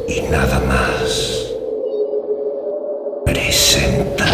y nada más. Presenta.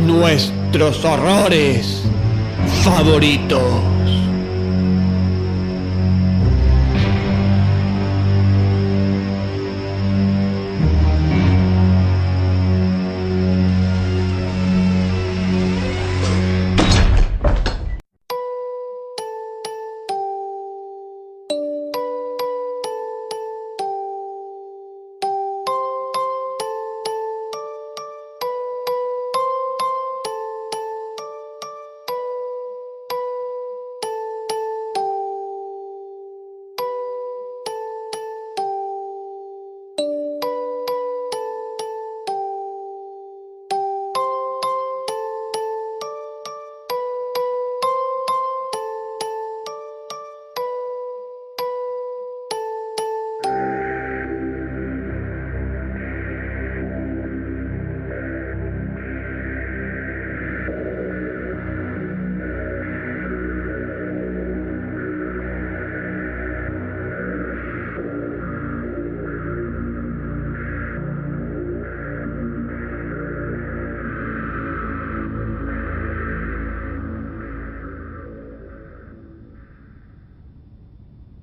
Nuestros horrores favoritos.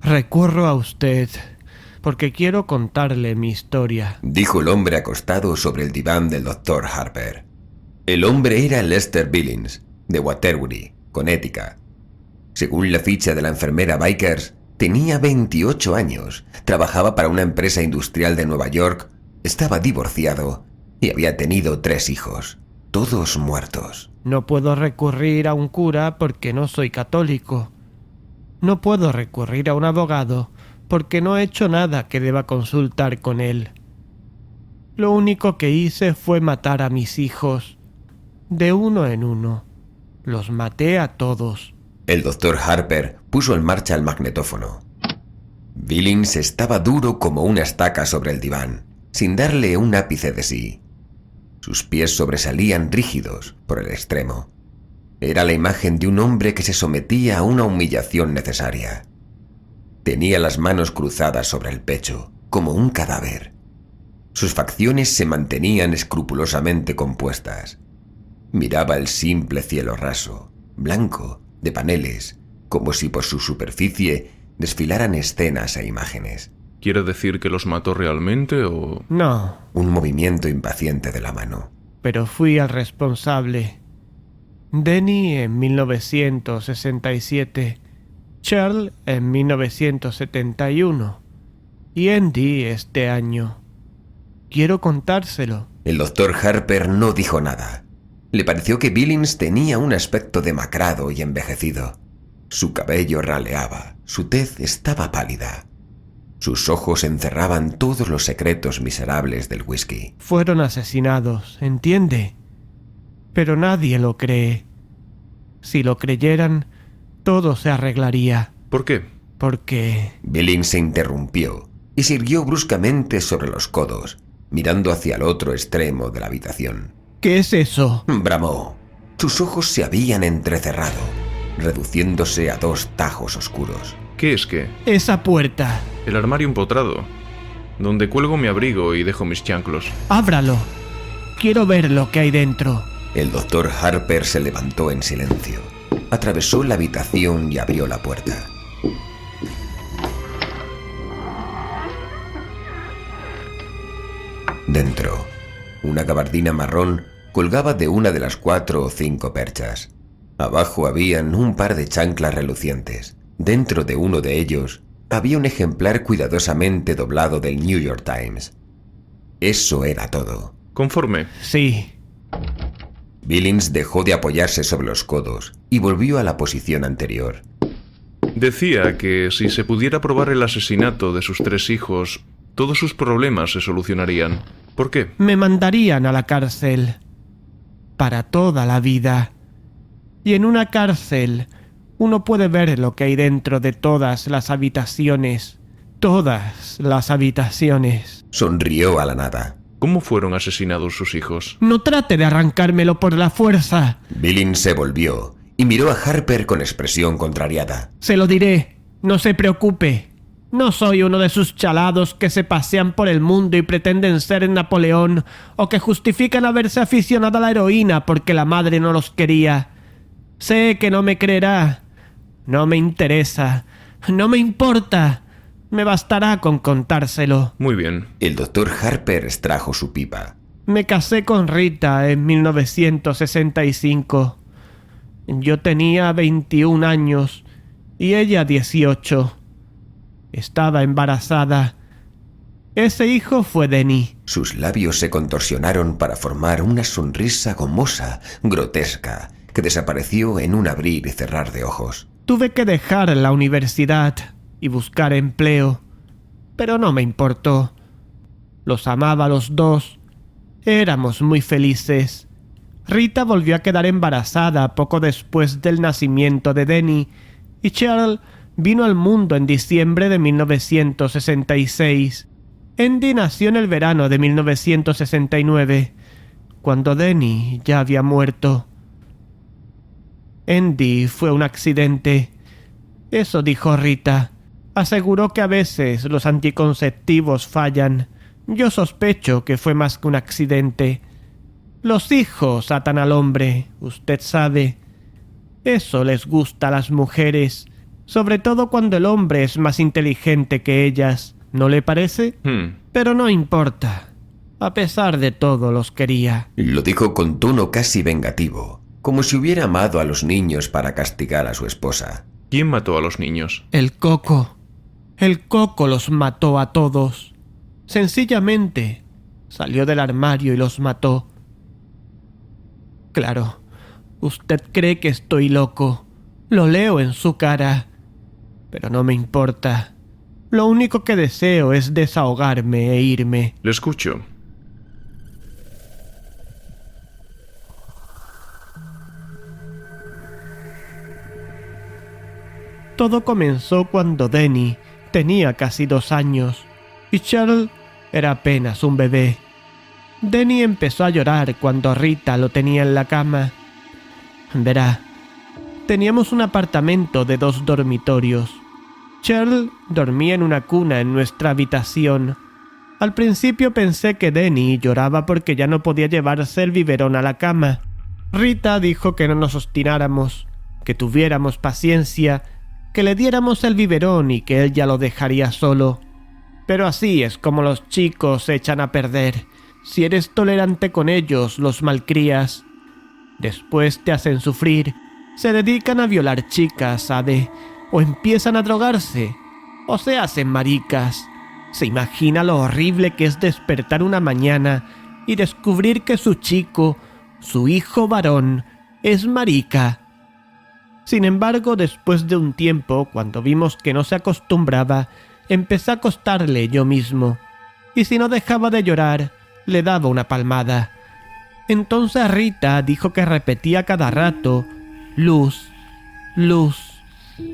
Recurro a usted porque quiero contarle mi historia, dijo el hombre acostado sobre el diván del Dr. Harper. El hombre era Lester Billings, de Waterbury, Connecticut. Según la ficha de la enfermera Vickers, tenía 28 años, trabajaba para una empresa industrial de Nueva York, estaba divorciado y había tenido 3 hijos, todos muertos. No puedo recurrir a un cura porque no soy católico. No puedo recurrir a un abogado porque no he hecho nada que deba consultar con él. Lo único que hice fue matar a mis hijos, de uno en uno. Los maté a todos. El Dr. Harper puso en marcha el magnetófono. Billings estaba duro como una estaca sobre el diván, sin darle un ápice de sí. Sus pies sobresalían rígidos por el extremo. Era la imagen de un hombre que se sometía a una humillación necesaria. Tenía las manos cruzadas sobre el pecho, como un cadáver. Sus facciones se mantenían escrupulosamente compuestas. Miraba el simple cielo raso, blanco, de paneles, como si por su superficie desfilaran escenas e imágenes. ¿Quiere decir que los mató realmente o...? No. Un movimiento impaciente de la mano. Pero fui el responsable. Denny en 1967, Charles en 1971 y Andy este año. Quiero contárselo. El Dr. Harper no dijo nada. Le pareció que Billings tenía un aspecto demacrado y envejecido. Su cabello raleaba, su tez estaba pálida. Sus ojos encerraban todos los secretos miserables del whisky. Fueron asesinados, ¿entiende? Pero nadie lo cree. Si lo creyeran, todo se arreglaría. ¿Por qué? Porque... Billings se interrumpió y se irguió bruscamente sobre los codos, mirando hacia el otro extremo de la habitación. ¿Qué es eso? Bramó. Sus ojos se habían entrecerrado, reduciéndose a 2 tajos oscuros. ¿Qué es qué? Esa puerta. El armario empotrado, donde cuelgo mi abrigo y dejo mis chanclos. Ábralo. Quiero ver lo que hay dentro. El Dr. Harper se levantó en silencio, atravesó la habitación y abrió la puerta. Dentro, una gabardina marrón colgaba de una de las 4 o 5 perchas. Abajo habían un par de chanclas relucientes. Dentro de uno de ellos había un ejemplar cuidadosamente doblado del New York Times. Eso era todo. Conforme. Sí. Billings dejó de apoyarse sobre los codos y volvió a la posición anterior. Decía que si se pudiera probar el asesinato de sus 3 hijos, todos sus problemas se solucionarían. ¿Por qué? Me mandarían a la cárcel. Para toda la vida. Y en una cárcel uno puede ver lo que hay dentro de todas las habitaciones. Todas las habitaciones. Sonrió a la nada. ¿Cómo fueron asesinados sus hijos? No trate de arrancármelo por la fuerza. Billings se volvió y miró a Harper con expresión contrariada. Se lo diré. No se preocupe. No soy uno de sus chalados que se pasean por el mundo y pretenden ser Napoleón o que justifican haberse aficionado a la heroína porque la madre no los quería. Sé que no me creerá. No me interesa. No me importa. Me bastará con contárselo. Muy bien. El doctor Harper extrajo su pipa. Me casé con Rita en 1965. Yo tenía 21 años y ella 18. Estaba embarazada. Ese hijo fue Denny. Sus labios se contorsionaron para formar una sonrisa gomosa, grotesca, que desapareció en un abrir y cerrar de ojos. Tuve que dejar la universidad y buscar empleo, pero no me importó. Los amaba a los dos. Éramos muy felices. Rita volvió a quedar embarazada poco después del nacimiento de Denny y Cheryl vino al mundo en diciembre de 1966. Andy nació en el verano de 1969, cuando Denny ya había muerto. Andy fue un accidente. Eso dijo Rita. Aseguró que a veces los anticonceptivos fallan. Yo sospecho que fue más que un accidente. Los hijos atan al hombre, usted sabe. Eso les gusta a las mujeres, sobre todo cuando el hombre es más inteligente que ellas. ¿No le parece? Pero no importa. A pesar de todo, los quería. Lo dijo con tono casi vengativo, como si hubiera amado a los niños para castigar a su esposa. ¿Quién mató a los niños? El Coco. El Coco los mató a todos. Sencillamente, salió del armario y los mató. Claro, usted cree que estoy loco. Lo leo en su cara. Pero no me importa. Lo único que deseo es desahogarme e irme. Le escucho. Todo comenzó cuando Denny tenía casi 2 años y Cheryl era apenas un bebé. Denny empezó a llorar cuando Rita lo tenía en la cama. Verá, teníamos un apartamento de 2 dormitorios. Cheryl dormía en una cuna en nuestra habitación. Al principio pensé que Denny lloraba porque ya no podía llevarse el biberón a la cama. Rita dijo que no nos obstináramos, que tuviéramos paciencia, que le diéramos el biberón y que él ya lo dejaría solo. Pero así es como los chicos se echan a perder. Si eres tolerante con ellos, los malcrías. Después te hacen sufrir. Se dedican a violar chicas, ¿sabe? O empiezan a drogarse. O se hacen maricas. Se imagina lo horrible que es despertar una mañana y descubrir que su chico, su hijo varón, es marica. Sin embargo, después de un tiempo, cuando vimos que no se acostumbraba, empecé a acostarle yo mismo. Y si no dejaba de llorar, le daba una palmada. Entonces Rita dijo que repetía cada rato, luz, luz.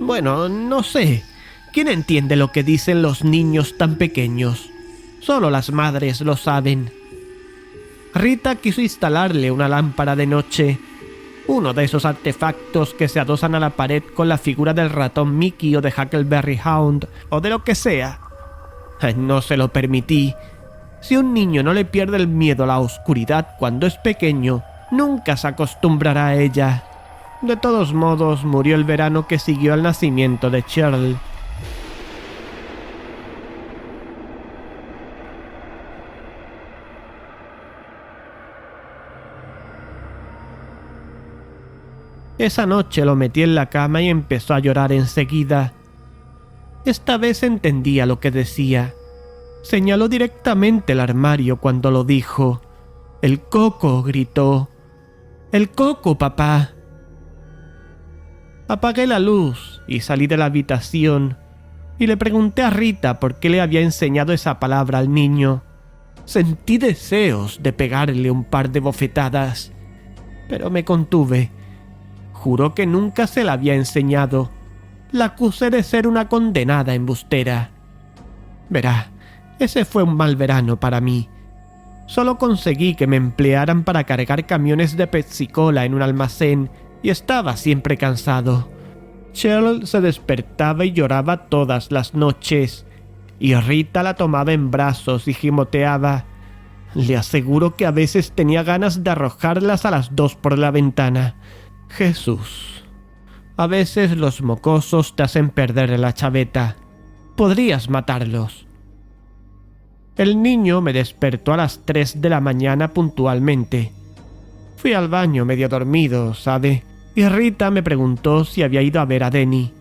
Bueno, no sé. ¿Quién entiende lo que dicen los niños tan pequeños? Solo las madres lo saben. Rita quiso instalarle una lámpara de noche, uno de esos artefactos que se adosan a la pared con la figura del ratón Mickey o de Huckleberry Hound o de lo que sea. No se lo permití. Si un niño no le pierde el miedo a la oscuridad cuando es pequeño, nunca se acostumbrará a ella. De todos modos, murió el verano que siguió al nacimiento de Cheryl. Esa noche lo metí en la cama y empezó a llorar enseguida. Esta vez entendía lo que decía. Señaló directamente el armario cuando lo dijo. «El coco», gritó. «El coco, papá». Apagué la luz y salí de la habitación y le pregunté a Rita por qué le había enseñado esa palabra al niño. Sentí deseos de pegarle un par de bofetadas, pero me contuve. Juró que nunca se la había enseñado. La acusé de ser una condenada embustera. Verá, ese fue un mal verano para mí. Solo conseguí que me emplearan para cargar camiones de Pepsi-Cola en un almacén y estaba siempre cansado. Cheryl se despertaba y lloraba todas las noches, y Rita la tomaba en brazos y gimoteaba. Le aseguro que a veces tenía ganas de arrojarlas a las 2 por la ventana. Jesús. A veces los mocosos te hacen perder la chaveta. Podrías matarlos. El niño me despertó a las 3 de la mañana puntualmente. Fui al baño medio dormido, ¿sabe? Y Rita me preguntó si había ido a ver a Denny.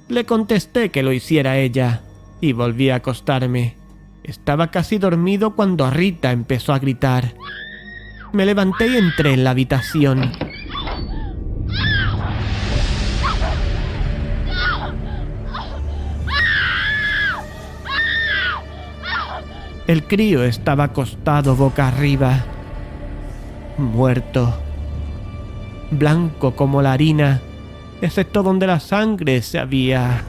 Le contesté que lo hiciera ella, y volví a acostarme. Estaba casi dormido cuando Rita empezó a gritar. Me levanté y entré en la habitación. El crío estaba acostado boca arriba, muerto, blanco como la harina, excepto donde la sangre se había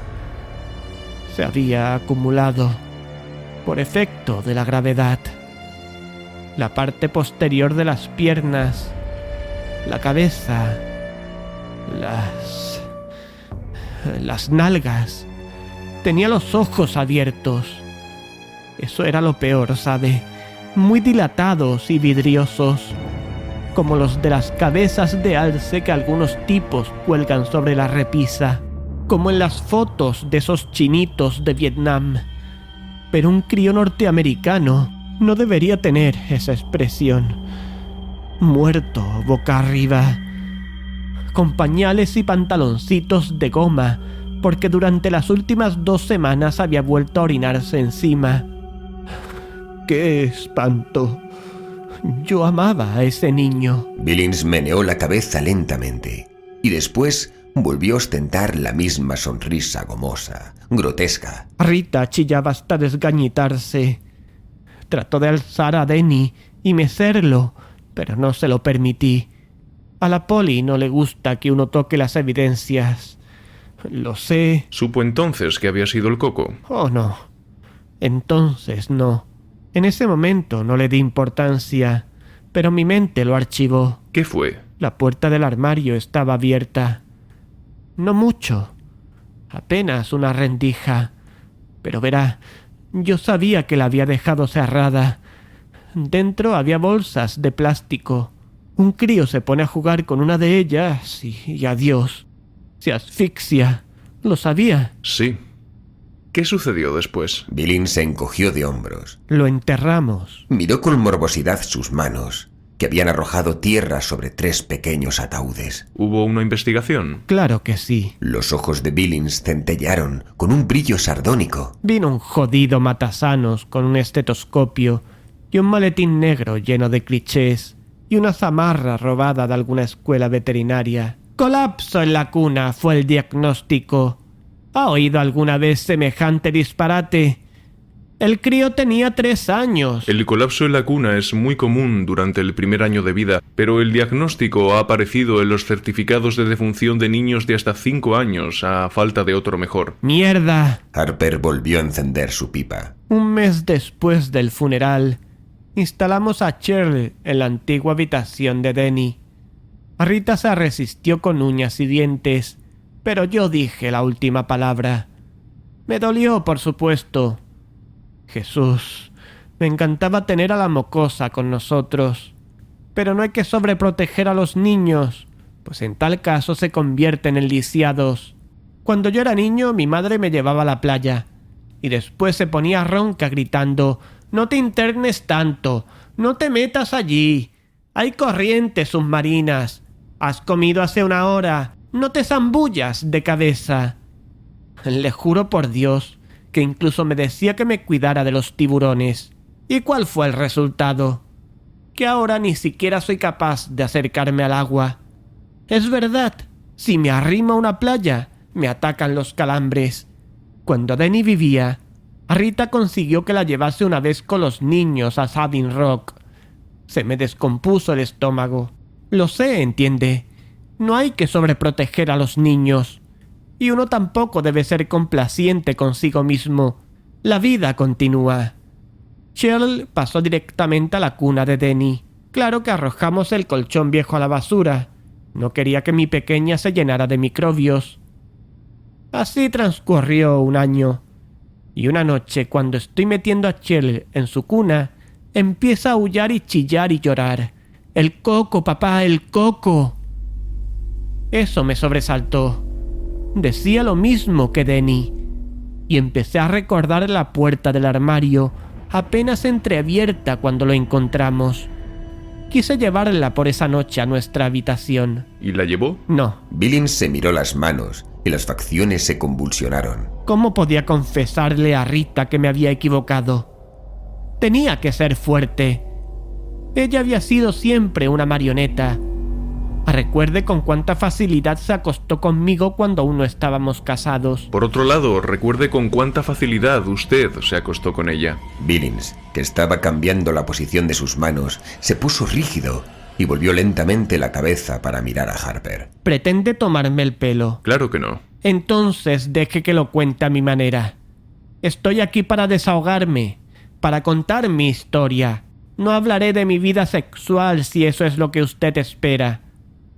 acumulado por efecto de la gravedad. La parte posterior de las piernas, la cabeza, las nalgas, tenía los ojos abiertos. Eso era lo peor, ¿sabe? Muy dilatados y vidriosos, como los de las cabezas de alce que algunos tipos cuelgan sobre la repisa, como en las fotos de esos chinitos de Vietnam. Pero un crío norteamericano no debería tener esa expresión. Muerto boca arriba, con pañales y pantaloncitos de goma, porque durante las últimas 2 semanas había vuelto a orinarse encima. ¡Qué espanto! Yo amaba a ese niño. Billings meneó la cabeza lentamente y después volvió a ostentar la misma sonrisa gomosa, grotesca. Rita chillaba hasta desgañitarse. Trató de alzar a Denny y mecerlo, pero no se lo permití. A la Polly no le gusta que uno toque las evidencias. Lo sé. ¿Supo entonces que había sido el coco? Oh, no. Entonces no. En ese momento no le di importancia, pero mi mente lo archivó. ¿Qué fue? La puerta del armario estaba abierta. No mucho, apenas una rendija. Pero verá, yo sabía que la había dejado cerrada. Dentro había bolsas de plástico. Un crío se pone a jugar con una de ellas y adiós. Se asfixia. Lo sabía. Sí. ¿Qué sucedió después? Billings se encogió de hombros. Lo enterramos. Miró con morbosidad sus manos, que habían arrojado tierra sobre 3 pequeños ataúdes. ¿Hubo una investigación? Claro que sí. Los ojos de Billings centellearon con un brillo sardónico. Vino un jodido matasanos con un estetoscopio y un maletín negro lleno de clichés y una zamarra robada de alguna escuela veterinaria. Colapso en la cuna fue el diagnóstico. ¿Ha oído alguna vez semejante disparate? El crío tenía 3 años. El colapso en la cuna es muy común durante el primer año de vida, pero el diagnóstico ha aparecido en los certificados de defunción de niños de hasta 5 años, a falta de otro mejor. ¡Mierda! Harper volvió a encender su pipa. Un mes después del funeral, instalamos a Cheryl en la antigua habitación de Denny. Rita se resistió con uñas y dientes, pero yo dije la última palabra. Me dolió, por supuesto. Jesús, me encantaba tener a la mocosa con nosotros. Pero no hay que sobreproteger a los niños, pues en tal caso se convierten en lisiados. Cuando yo era niño, mi madre me llevaba a la playa, y después se ponía ronca gritando: «No te internes tanto, no te metas allí, hay corrientes submarinas, has comido hace 1 hora, No te zambullas de cabeza. Le juro por Dios que incluso me decía que me cuidara de los tiburones. ¿Y cuál fue el resultado? Que ahora ni siquiera soy capaz de acercarme al agua. Es verdad, si me arrimo a una playa, me atacan los calambres. Cuando Denny vivía, Rita consiguió que la llevase una vez con los niños a Sabin Rock. Se me descompuso el estómago. Lo sé, entiende. No hay que sobreproteger a los niños. Y uno tampoco debe ser complaciente consigo mismo. La vida continúa. Cheryl pasó directamente a la cuna de Denny. Claro que arrojamos el colchón viejo a la basura. No quería que mi pequeña se llenara de microbios. Así transcurrió un año. Y una noche, cuando estoy metiendo a Cheryl en su cuna, empieza a aullar y chillar y llorar. ¡El coco, papá, el coco! Eso me sobresaltó. Decía lo mismo que Denny. Y empecé a recordar la puerta del armario, apenas entreabierta cuando lo encontramos. Quise llevarla por esa noche a nuestra habitación. ¿Y la llevó? No. Billings se miró las manos y las facciones se convulsionaron. ¿Cómo podía confesarle a Rita que me había equivocado? Tenía que ser fuerte. Ella había sido siempre una marioneta. Recuerde con cuánta facilidad se acostó conmigo cuando aún no estábamos casados. Por otro lado, recuerde con cuánta facilidad usted se acostó con ella. Billings, que estaba cambiando la posición de sus manos, se puso rígido y volvió lentamente la cabeza para mirar a Harper. ¿Pretende tomarme el pelo? Claro que no. Entonces deje que lo cuente a mi manera. Estoy aquí para desahogarme, para contar mi historia. No hablaré de mi vida sexual si eso es lo que usted espera.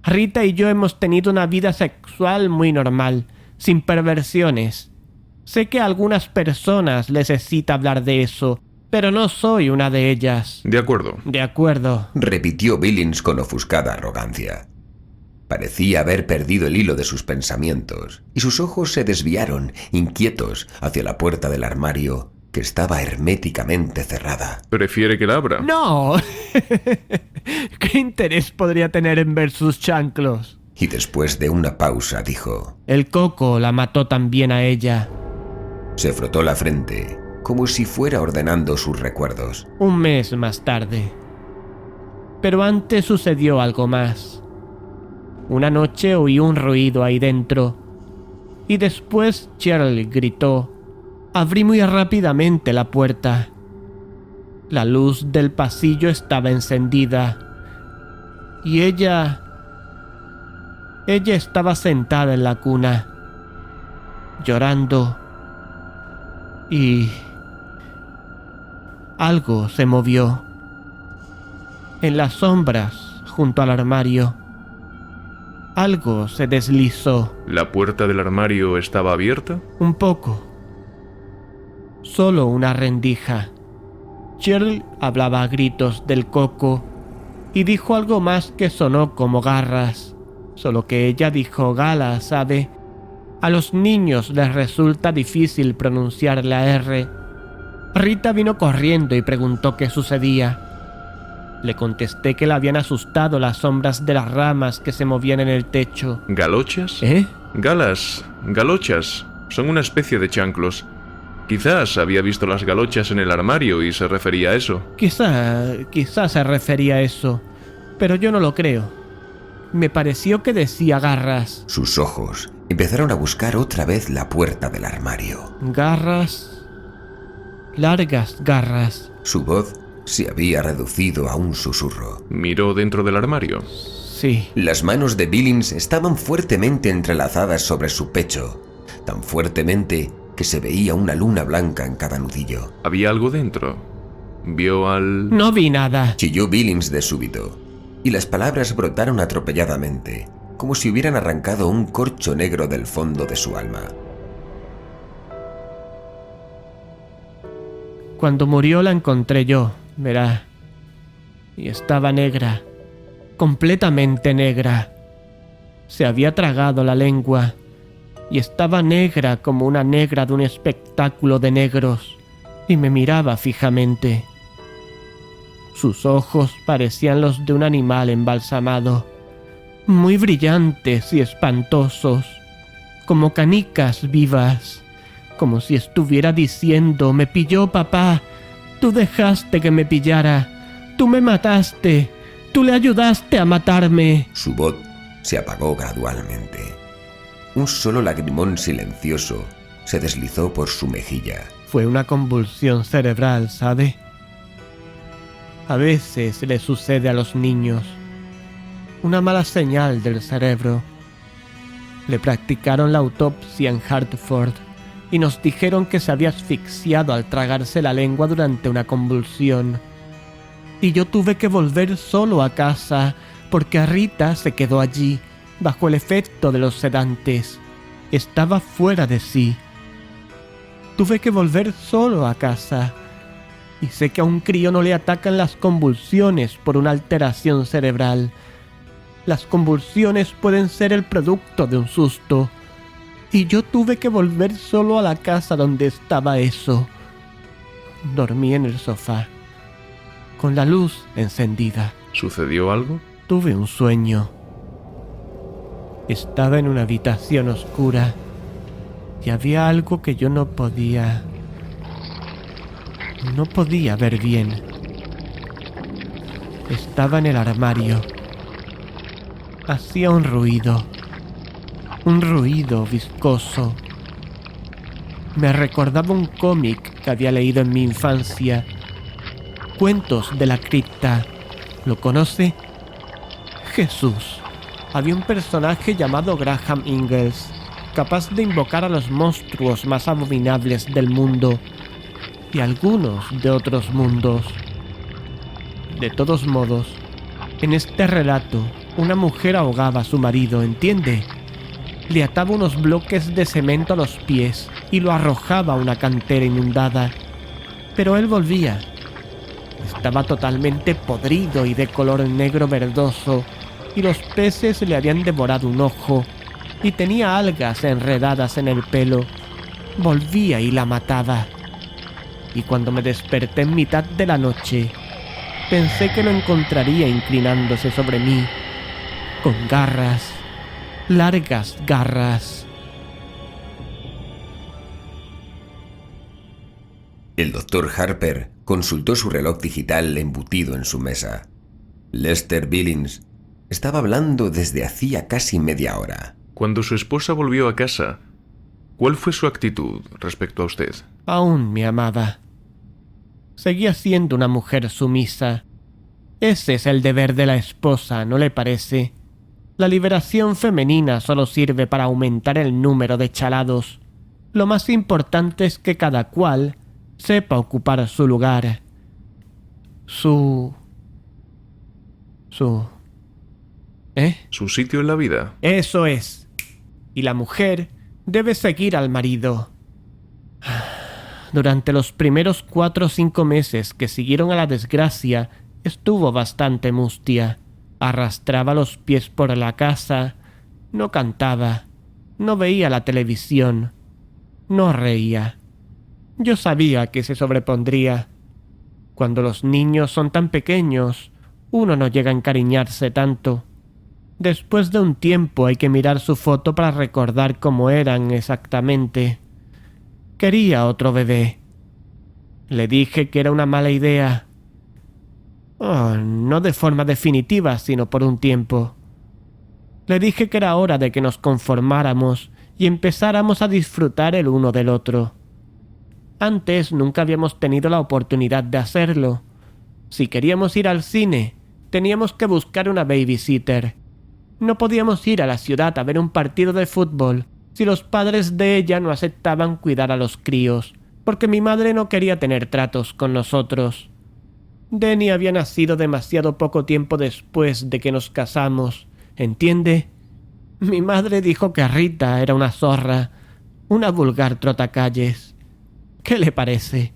Rita y yo hemos tenido una vida sexual muy normal, sin perversiones. Sé que a algunas personas les excita hablar de eso, pero no soy una de ellas. De acuerdo. De acuerdo. Repitió Billings con ofuscada arrogancia. Parecía haber perdido el hilo de sus pensamientos, y sus ojos se desviaron, inquietos, hacia la puerta del armario, que estaba herméticamente cerrada. ¿Prefiere que la abra? ¡No! ¿Qué interés podría tener en ver sus chanclos? Y después de una pausa dijo: El coco la mató también a ella. Se frotó la frente, como si fuera ordenando sus recuerdos. Un mes más tarde. Pero antes sucedió algo más. Una noche oí un ruido ahí dentro. Y después Cheryl gritó. Abrí muy rápidamente la puerta. La luz del pasillo estaba encendida. Y ella estaba sentada en la cuna, llorando. Y algo se movió. En las sombras, junto al armario, algo se deslizó. ¿La puerta del armario estaba abierta? Un poco. Solo una rendija. Cheryl hablaba a gritos del coco y dijo algo más que sonó como garras. Solo que ella dijo gala, ¿sabe? A los niños les resulta difícil pronunciar la R. Rita vino corriendo y preguntó qué sucedía. Le contesté que la habían asustado las sombras de las ramas que se movían en el techo. ¿Galochas? Galochas. Son una especie de chanclos. Quizás había visto las galochas en el armario y se refería a eso. Quizá se refería a eso, pero yo no lo creo. Me pareció que decía garras. Sus ojos empezaron a buscar otra vez la puerta del armario. Garras. Largas garras. Su voz se había reducido a un susurro. ¿Miró dentro del armario? Sí. Las manos de Billings estaban fuertemente entrelazadas sobre su pecho, tan fuertemente que se veía una luna blanca en cada nudillo. ¿Había algo dentro? ¿Vio al...? No vi nada. Chilló Billings de súbito, y las palabras brotaron atropelladamente, como si hubieran arrancado un corcho negro del fondo de su alma. Cuando murió la encontré yo, verá. Y estaba negra. Completamente negra. Se había tragado la lengua. Y estaba negra como una negra de un espectáculo de negros, y me miraba fijamente. Sus ojos parecían los de un animal embalsamado, muy brillantes y espantosos, como canicas vivas, como si estuviera diciendo: me pilló papá, tú dejaste que me pillara, tú me mataste, tú le ayudaste a matarme. Su voz se apagó gradualmente. Un solo lagrimón silencioso se deslizó por su mejilla. Fue una convulsión cerebral, ¿sabe? A veces le sucede a los niños. Una mala señal del cerebro. Le practicaron la autopsia en Hartford y nos dijeron que se había asfixiado al tragarse la lengua durante una convulsión. Y yo tuve que volver solo a casa porque Rita se quedó allí, bajo el efecto de los sedantes. Estaba fuera de sí. Tuve que volver solo a casa. Y sé que a un crío no le atacan las convulsiones por una alteración cerebral. Las convulsiones pueden ser el producto de un susto. Y yo tuve que volver solo a la casa donde estaba eso. Dormí en el sofá, con la luz encendida. ¿Sucedió algo? Tuve un sueño. Estaba en una habitación oscura y había algo que yo no podía ver bien. Estaba en el armario. Hacía un ruido viscoso. Me recordaba un cómic que había leído en mi infancia. Cuentos de la cripta. ¿Lo conoce? Jesús. Había un personaje llamado Graham Ingalls, capaz de invocar a los monstruos más abominables del mundo y algunos de otros mundos. De todos modos, en este relato, una mujer ahogaba a su marido, ¿entiende? Le ataba unos bloques de cemento a los pies y lo arrojaba a una cantera inundada. Pero él volvía. Estaba totalmente podrido y de color negro verdoso, y los peces le habían devorado un ojo, y tenía algas enredadas en el pelo. Volvía y la mataba. Y cuando me desperté en mitad de la noche, pensé que lo encontraría inclinándose sobre mí, con garras, largas garras. El doctor Harper consultó su reloj digital embutido en su mesa. Lester Billings estaba hablando desde hacía casi media hora. Cuando su esposa volvió a casa, ¿cuál fue su actitud respecto a usted? Aún me amaba. Seguía siendo una mujer sumisa. Ese es el deber de la esposa, ¿no le parece? La liberación femenina solo sirve para aumentar el número de chalados. Lo más importante es que cada cual sepa ocupar su lugar. Su ¿Su sitio en la vida? Eso es. Y la mujer debe seguir al marido. Durante los primeros 4 o 5 meses que siguieron a la desgracia, estuvo bastante mustia. Arrastraba los pies por la casa, no cantaba, no veía la televisión, no reía. Yo sabía que se sobrepondría. Cuando los niños son tan pequeños, uno no llega a encariñarse tanto. Después de un tiempo hay que mirar su foto para recordar cómo eran exactamente. Quería otro bebé. Le dije que era una mala idea. No de forma definitiva, sino por un tiempo. Le dije que era hora de que nos conformáramos y empezáramos a disfrutar el uno del otro. Antes nunca habíamos tenido la oportunidad de hacerlo. Si queríamos ir al cine, teníamos que buscar una babysitter. No podíamos ir a la ciudad a ver un partido de fútbol si los padres de ella no aceptaban cuidar a los críos, porque mi madre no quería tener tratos con nosotros. Denny había nacido demasiado poco tiempo después de que nos casamos, ¿entiende? Mi madre dijo que Rita era una zorra, una vulgar trotacalles. ¿Qué le parece?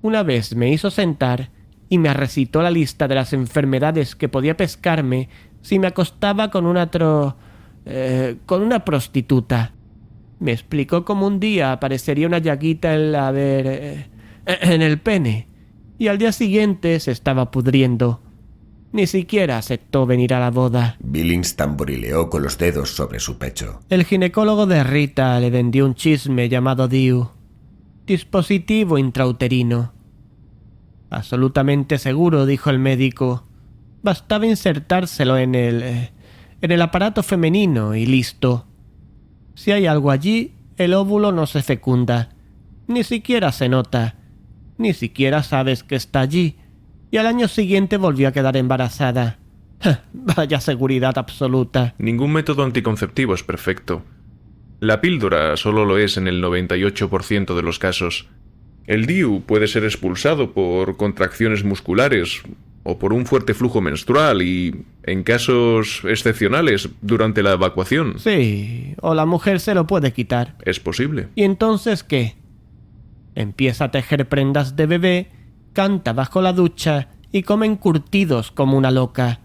Una vez me hizo sentar y me recitó la lista de las enfermedades que podía pescarme si me acostaba con una prostituta. Me explicó cómo un día aparecería una llaguita en el pene, y al día siguiente se estaba pudriendo. Ni siquiera aceptó venir a la boda. Billings tamborileó con los dedos sobre su pecho. El ginecólogo de Rita le vendió un chisme llamado DIU, dispositivo intrauterino. Absolutamente seguro, dijo el médico. Bastaba insertárselo en el aparato femenino y listo. Si hay algo allí, el óvulo no se fecunda. Ni siquiera se nota. Ni siquiera sabes que está allí. Y al año siguiente volvió a quedar embarazada. Vaya seguridad absoluta. Ningún método anticonceptivo es perfecto. La píldora solo lo es en el 98% de los casos. El DIU puede ser expulsado por contracciones musculares o por un fuerte flujo menstrual y, en casos excepcionales, durante la evacuación. Sí, o la mujer se lo puede quitar. Es posible. ¿Y entonces qué? Empieza a tejer prendas de bebé, canta bajo la ducha y come encurtidos como una loca.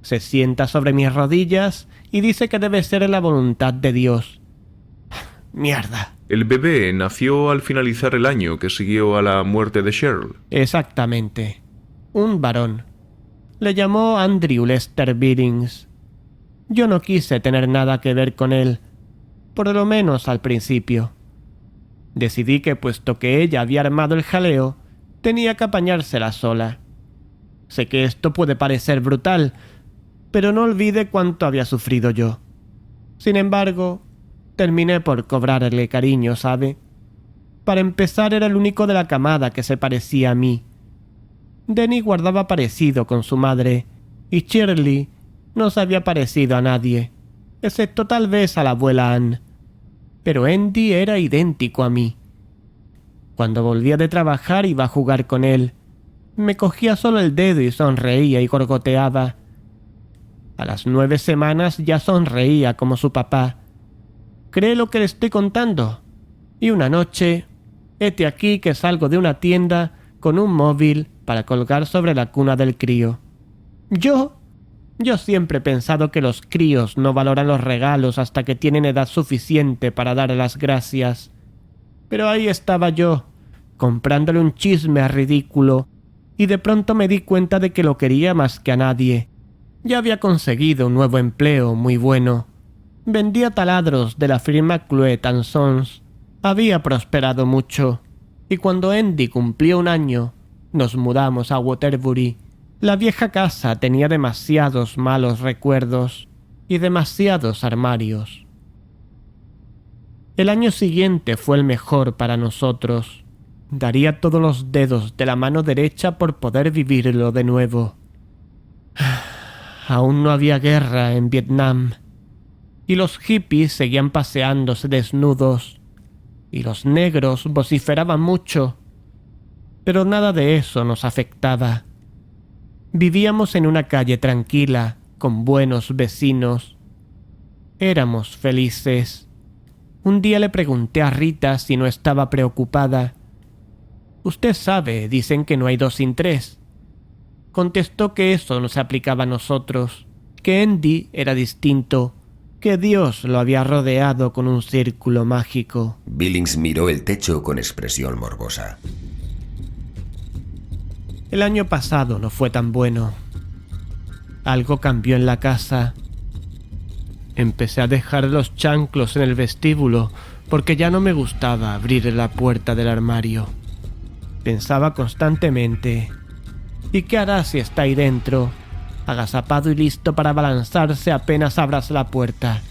Se sienta sobre mis rodillas y dice que debe ser la voluntad de Dios. ¡Mierda! El bebé nació al finalizar el año que siguió a la muerte de Cheryl. Exactamente. Un varón. Le llamó Andrew Lester Billings. Yo no quise tener nada que ver con él, por lo menos al principio. Decidí que, puesto que ella había armado el jaleo, tenía que apañársela sola. Sé que esto puede parecer brutal, pero no olvide cuánto había sufrido yo. Sin embargo, terminé por cobrarle cariño, ¿sabe? Para empezar, era el único de la camada que se parecía a mí. Denny guardaba parecido con su madre, y Shirley no se había parecido a nadie, excepto tal vez a la abuela Ann. Pero Andy era idéntico a mí. Cuando volvía de trabajar iba a jugar con él. Me cogía solo el dedo y sonreía y gorgoteaba. A las 9 semanas ya sonreía como su papá. ¿Cree lo que le estoy contando? Y una noche, hete aquí que salgo de una tienda con un móvil para colgar sobre la cuna del crío. Yo siempre he pensado que los críos no valoran los regalos hasta que tienen edad suficiente para dar las gracias. Pero ahí estaba yo, comprándole un chisme ridículo, y de pronto me di cuenta de que lo quería más que a nadie. Ya había conseguido un nuevo empleo muy bueno. Vendía taladros de la firma Cluet & Sons. Había prosperado mucho, y cuando Andy cumplió 1 año, nos mudamos a Waterbury. La vieja casa tenía demasiados malos recuerdos y demasiados armarios. El año siguiente fue el mejor para nosotros. Daría todos los dedos de la mano derecha por poder vivirlo de nuevo. Aún no había guerra en Vietnam, y los hippies seguían paseándose desnudos, y los negros vociferaban mucho, pero nada de eso nos afectaba. Vivíamos en una calle tranquila, con buenos vecinos. Éramos felices. Un día le pregunté a Rita si no estaba preocupada. «Usted sabe, dicen que no hay 2 sin 3». Contestó que eso no se aplicaba a nosotros, que Andy era distinto, que Dios lo había rodeado con un círculo mágico. Billings miró el techo con expresión morbosa. El año pasado no fue tan bueno. Algo cambió en la casa. Empecé a dejar los chanclos en el vestíbulo porque ya no me gustaba abrir la puerta del armario. Pensaba constantemente, ¿y qué harás si está ahí dentro, agazapado y listo para abalanzarse apenas abras la puerta?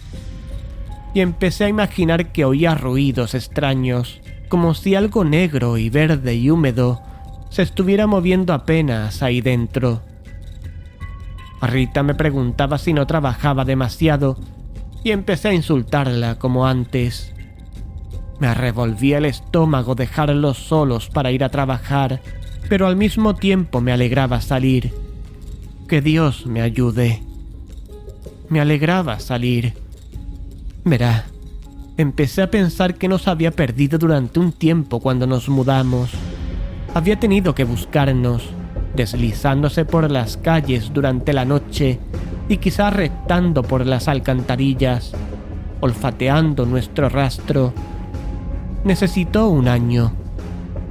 Y empecé a imaginar que oía ruidos extraños, como si algo negro y verde y húmedo se estuviera moviendo apenas ahí dentro. Rita me preguntaba si no trabajaba demasiado y empecé a insultarla como antes. Me revolvía el estómago dejarlos solos para ir a trabajar, pero al mismo tiempo me alegraba salir. Que Dios me ayude. Me alegraba salir. Verá, empecé a pensar que nos había perdido durante un tiempo cuando nos mudamos. Había tenido que buscarnos, deslizándose por las calles durante la noche y quizás reptando por las alcantarillas, olfateando nuestro rastro. Necesitó 1 año,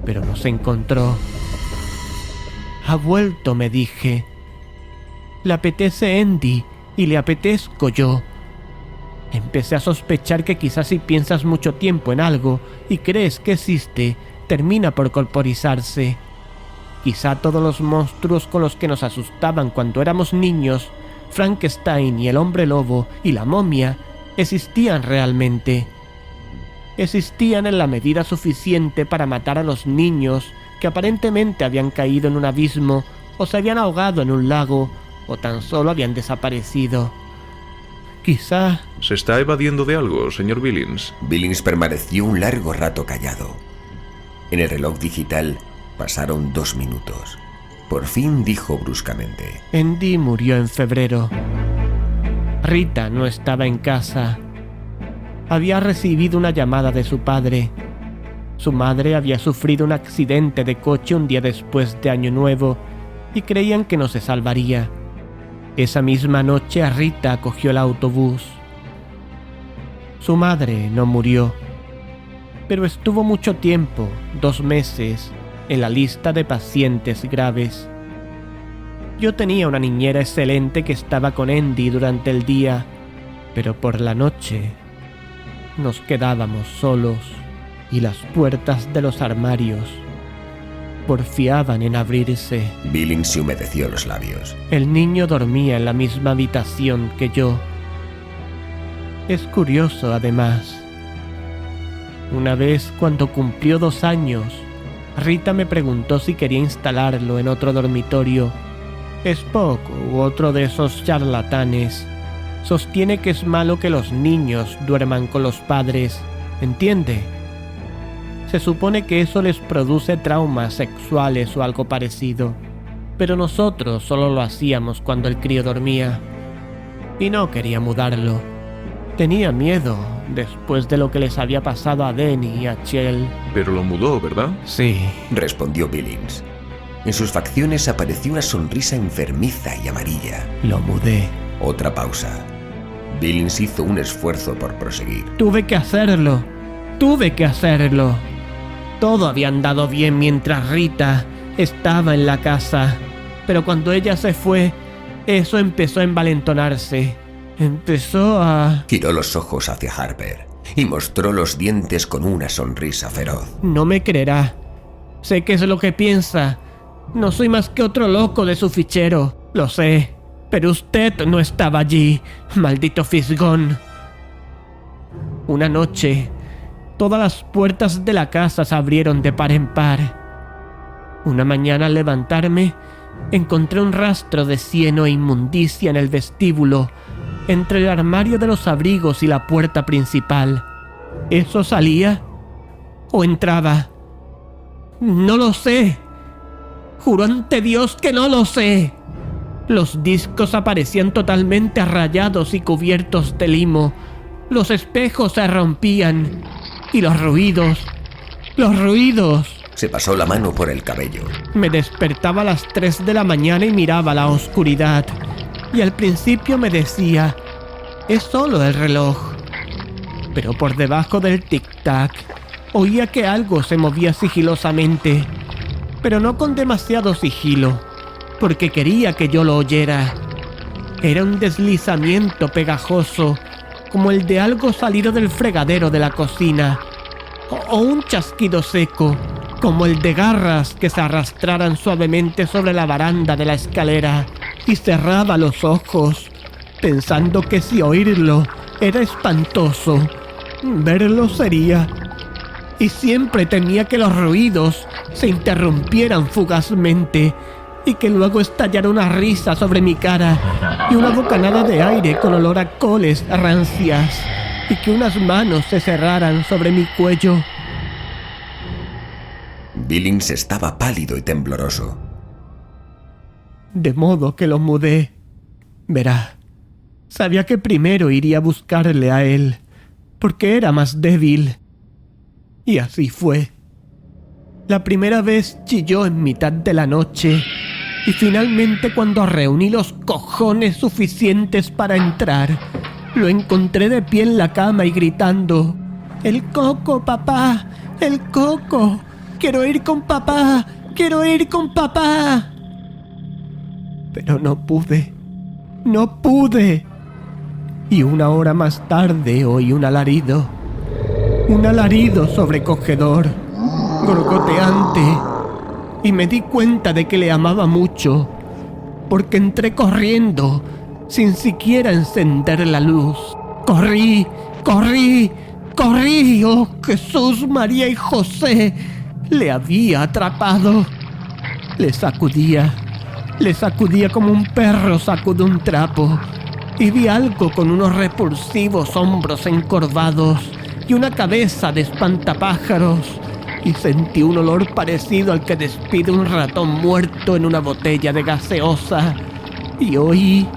pero nos encontró. Ha vuelto, me dije. Le apetece Andy y le apetezco yo. Empecé a sospechar que quizás si piensas mucho tiempo en algo y crees que existe, termina por corporizarse. Quizá todos los monstruos con los que nos asustaban cuando éramos niños, Frankenstein y el hombre lobo y la momia, existían realmente. Existían en la medida suficiente para matar a los niños que aparentemente habían caído en un abismo o se habían ahogado en un lago o tan solo habían desaparecido. Quizá... ¿Se está evadiendo de algo, señor Billings? Billings permaneció un largo rato callado. En el reloj digital pasaron 2 minutos. Por fin dijo bruscamente: Andy murió en febrero. Rita no estaba en casa. Había recibido una llamada de su padre. Su madre había sufrido un accidente de coche un día después de Año Nuevo y creían que no se salvaría. Esa misma noche Rita cogió el autobús. Su madre no murió, pero estuvo mucho tiempo, 2 meses, en la lista de pacientes graves. Yo tenía una niñera excelente que estaba con Andy durante el día, pero por la noche nos quedábamos solos y las puertas de los armarios porfiaban en abrirse. Billings se humedeció los labios. El niño dormía en la misma habitación que yo. Es curioso, además. Una vez, cuando cumplió 2 años, Rita me preguntó si quería instalarlo en otro dormitorio. Spock, u otro de esos charlatanes, sostiene que es malo que los niños duerman con los padres, ¿entiende? Se supone que eso les produce traumas sexuales o algo parecido, pero nosotros solo lo hacíamos cuando el crío dormía. Y no quería mudarlo. Tenía miedo después de lo que les había pasado a Denny y a Chell. Pero lo mudó, ¿verdad? Sí. Respondió Billings. En sus facciones apareció una sonrisa enfermiza y amarilla. Lo mudé. Otra pausa. Billings hizo un esfuerzo por proseguir. Tuve que hacerlo. Todo había andado bien mientras Rita estaba en la casa, pero cuando ella se fue, eso empezó a envalentonarse. Empezó a... Giró los ojos hacia Harper y mostró los dientes con una sonrisa feroz. No me creerá. Sé qué es lo que piensa. No soy más que otro loco de su fichero, lo sé. Pero usted no estaba allí, maldito fisgón. Una noche, todas las puertas de la casa se abrieron de par en par. Una mañana al levantarme, encontré un rastro de cieno e inmundicia en el vestíbulo, entre el armario de los abrigos y la puerta principal. ¿Eso salía? ¿O entraba? No lo sé. Juro ante Dios que no lo sé. Los discos aparecían totalmente rayados y cubiertos de limo. Los espejos se rompían. Y los ruidos. Se pasó la mano por el cabello. Me despertaba a las 3 de la mañana y miraba la oscuridad. Y al principio me decía, es solo el reloj. Pero por debajo del tic-tac, oía que algo se movía sigilosamente. Pero no con demasiado sigilo, porque quería que yo lo oyera. Era un deslizamiento pegajoso, como el de algo salido del fregadero de la cocina, o un chasquido seco, como el de garras que se arrastraran suavemente sobre la baranda de la escalera, y cerraba los ojos, pensando que si oírlo era espantoso, verlo sería. Y siempre temía que los ruidos se interrumpieran fugazmente y que luego estallara una risa sobre mi cara y una bocanada de aire con olor a coles rancias y que unas manos se cerraran sobre mi cuello. Billings estaba pálido y tembloroso. De modo que lo mudé. Verá, sabía que primero iría a buscarle a él, porque era más débil. Y así fue. La primera vez chilló en mitad de la noche, y finalmente cuando reuní los cojones suficientes para entrar, lo encontré de pie en la cama y gritando, ¡El coco, papá! ¡El coco! ¡Quiero ir con papá! ¡Quiero ir con papá! Pero no pude. No pude. Y 1 hora más tarde oí un alarido sobrecogedor, gorgoteante, y me di cuenta de que le amaba mucho, porque entré corriendo, sin siquiera encender la luz. Corrí, oh Jesús, María y José, le había atrapado. Le sacudía como un perro sacude un trapo, y vi algo con unos repulsivos hombros encorvados y una cabeza de espantapájaros, y sentí un olor parecido al que despide un ratón muerto en una botella de gaseosa, y oí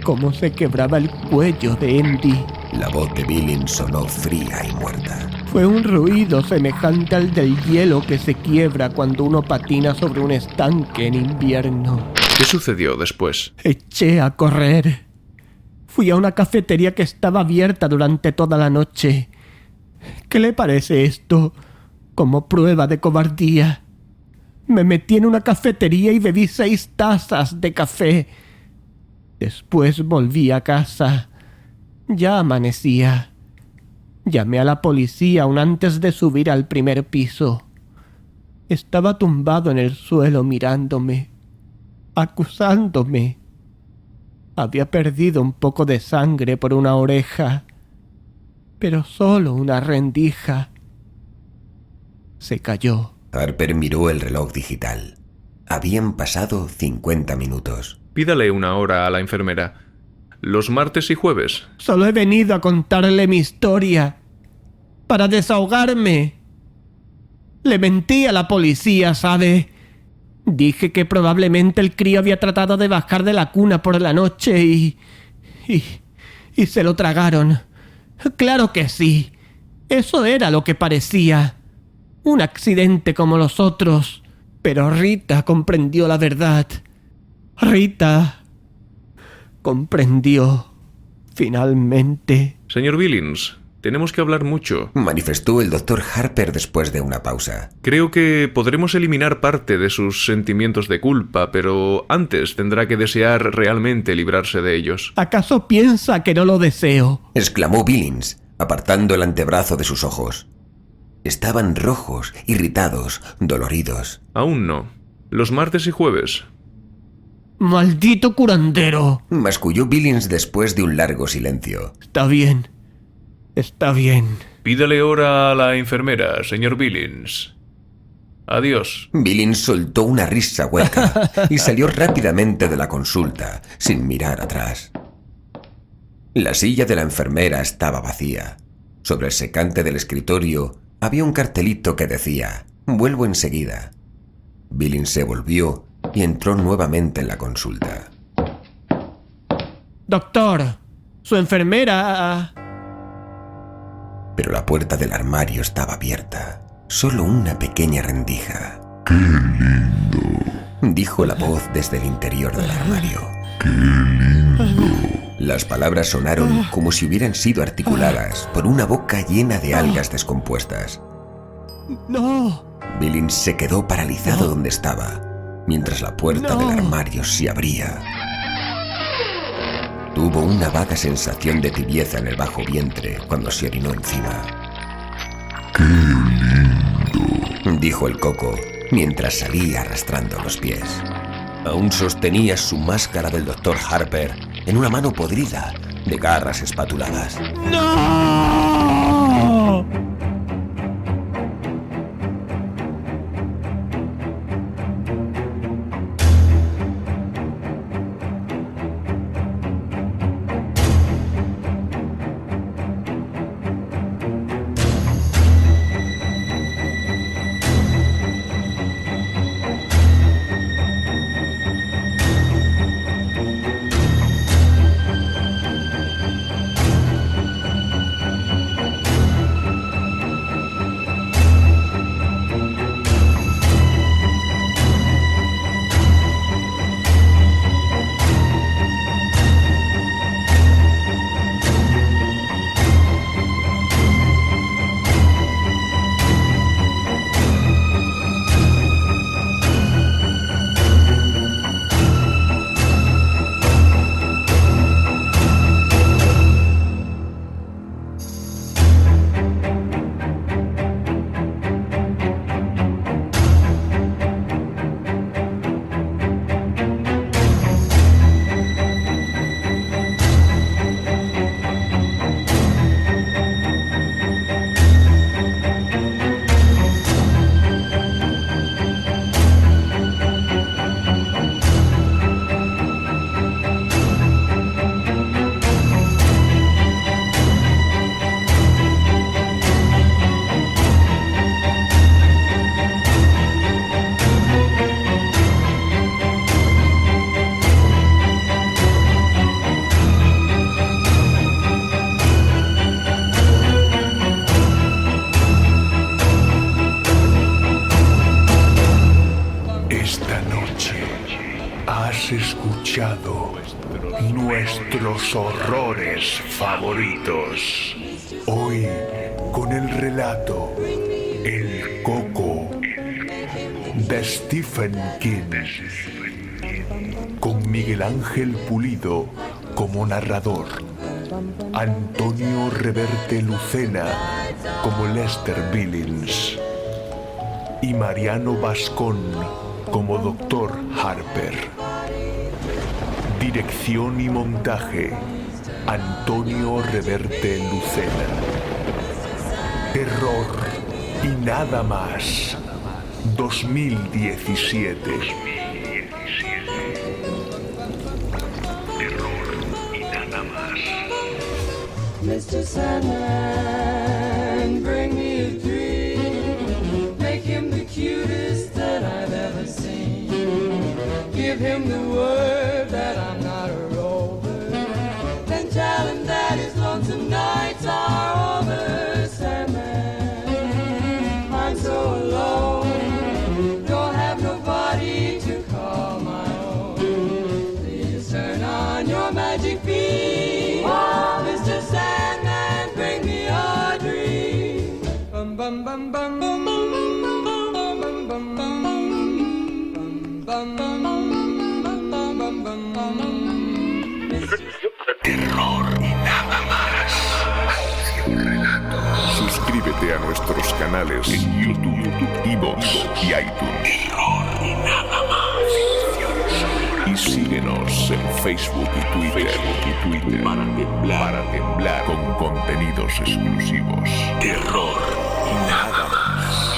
cómo se quebraba el cuello de Andy. La voz de Billings sonó fría y muerta. Fue un ruido semejante al del hielo que se quiebra cuando uno patina sobre un estanque en invierno. ¿Qué sucedió después? Eché a correr. Fui a una cafetería que estaba abierta durante toda la noche. ¿Qué le parece esto? Como prueba de cobardía. Me metí en una cafetería y bebí 6 tazas de café. Después volví a casa. Ya amanecía. Llamé a la policía aún antes de subir al primer piso. Estaba tumbado en el suelo mirándome, acusándome. Había perdido un poco de sangre por una oreja, pero solo una rendija. Se cayó. Harper miró el reloj digital. Habían pasado 50 minutos. Pídale 1 hora a la enfermera. ¿Los martes y jueves? Solo he venido a contarle mi historia, para desahogarme. Le mentí a la policía, ¿sabe? Dije que probablemente el crío había tratado de bajar de la cuna por la noche y se lo tragaron. Claro que sí. Eso era lo que parecía. Un accidente como los otros. Pero Rita comprendió la verdad. Rita comprendió, finalmente. Señor Billings, tenemos que hablar mucho, manifestó el doctor Harper después de una pausa. Creo que podremos eliminar parte de sus sentimientos de culpa, pero antes tendrá que desear realmente librarse de ellos. ¿Acaso piensa que no lo deseo? Exclamó Billings, apartando el antebrazo de sus ojos. Estaban rojos, irritados, doloridos. Aún no. Los martes y jueves. ¡Maldito curandero!, masculló Billings después de un largo silencio. Está bien. Pídale hora a la enfermera, señor Billings. Adiós. Billings soltó una risa hueca y salió rápidamente de la consulta, sin mirar atrás. La silla de la enfermera estaba vacía. Sobre el secante del escritorio había un cartelito que decía: «Vuelvo enseguida». Billings se volvió y entró nuevamente en la consulta. Doctor, su enfermera... Pero la puerta del armario estaba abierta. Solo una pequeña rendija. ¡Qué lindo! Dijo la voz desde el interior del armario. ¡Qué lindo! Las palabras sonaron como si hubieran sido articuladas por una boca llena de algas descompuestas. ¡No! Billings se quedó paralizado donde estaba, mientras la puerta del armario se abría. Tuvo una vaga sensación de tibieza en el bajo vientre cuando se orinó encima. ¡Qué lindo!, dijo el coco, mientras salía arrastrando los pies. Aún sostenía su máscara del doctor Harper en una mano podrida, de garras espatuladas. ¡No! escuchado nuestros horrores favoritos. Hoy, con el relato El Coco de Stephen King, con Miguel Ángel Pulido como narrador, Antonio Reverte Lucena como Lester Billings y Mariano Bascón como Dr. Harper. Dirección y montaje, Antonio Reverte Lucena. Terror y nada más, 2017. Mr. Sandman, bring me a dream. Make him the cutest that I've ever seen. Give him the word that I'm not a rover. Then tell him that his lonesome nights are over. Sandman, I'm so alone. Don't have nobody to call my own. Please turn on your magic beam. Oh, Mr. Sandman, bring me a dream. Bum bum bum bum bum bum bum bum bum bum bum bum bum bum. Terror y nada más. Suscríbete a nuestros canales en YouTube, iVoox y iTunes. Terror y nada más. Y síguenos en Facebook y Twitter para temblar con contenidos exclusivos. Terror y nada más.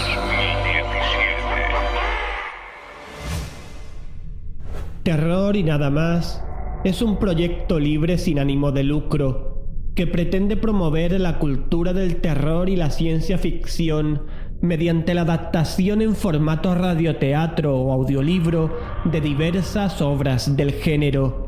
Terror y nada más es un proyecto libre sin ánimo de lucro que pretende promover la cultura del terror y la ciencia ficción mediante la adaptación en formato radioteatro o audiolibro de diversas obras del género.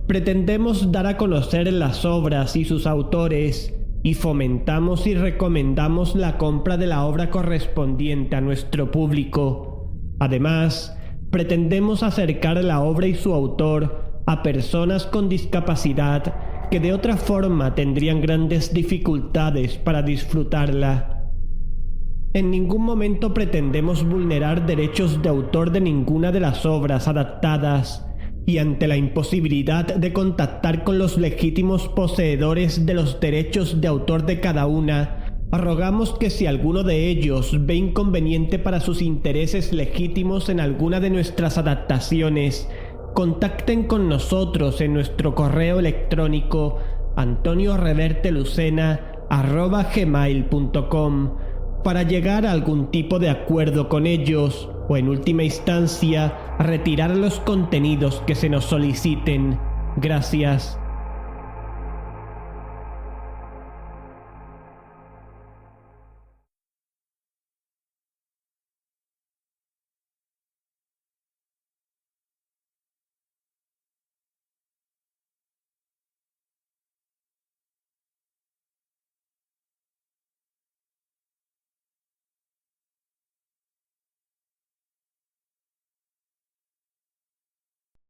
Pretendemos dar a conocer las obras y sus autores y fomentamos y recomendamos la compra de la obra correspondiente a nuestro público. Además, pretendemos acercar la obra y su autor a personas con discapacidad que de otra forma tendrían grandes dificultades para disfrutarla. En ningún momento pretendemos vulnerar derechos de autor de ninguna de las obras adaptadas, y ante la imposibilidad de contactar con los legítimos poseedores de los derechos de autor de cada una, rogamos que si alguno de ellos ve inconveniente para sus intereses legítimos en alguna de nuestras adaptaciones, contacten con nosotros en nuestro correo electrónico antoniorevertelucena@gmail.com para llegar a algún tipo de acuerdo con ellos o en última instancia retirar los contenidos que se nos soliciten. Gracias.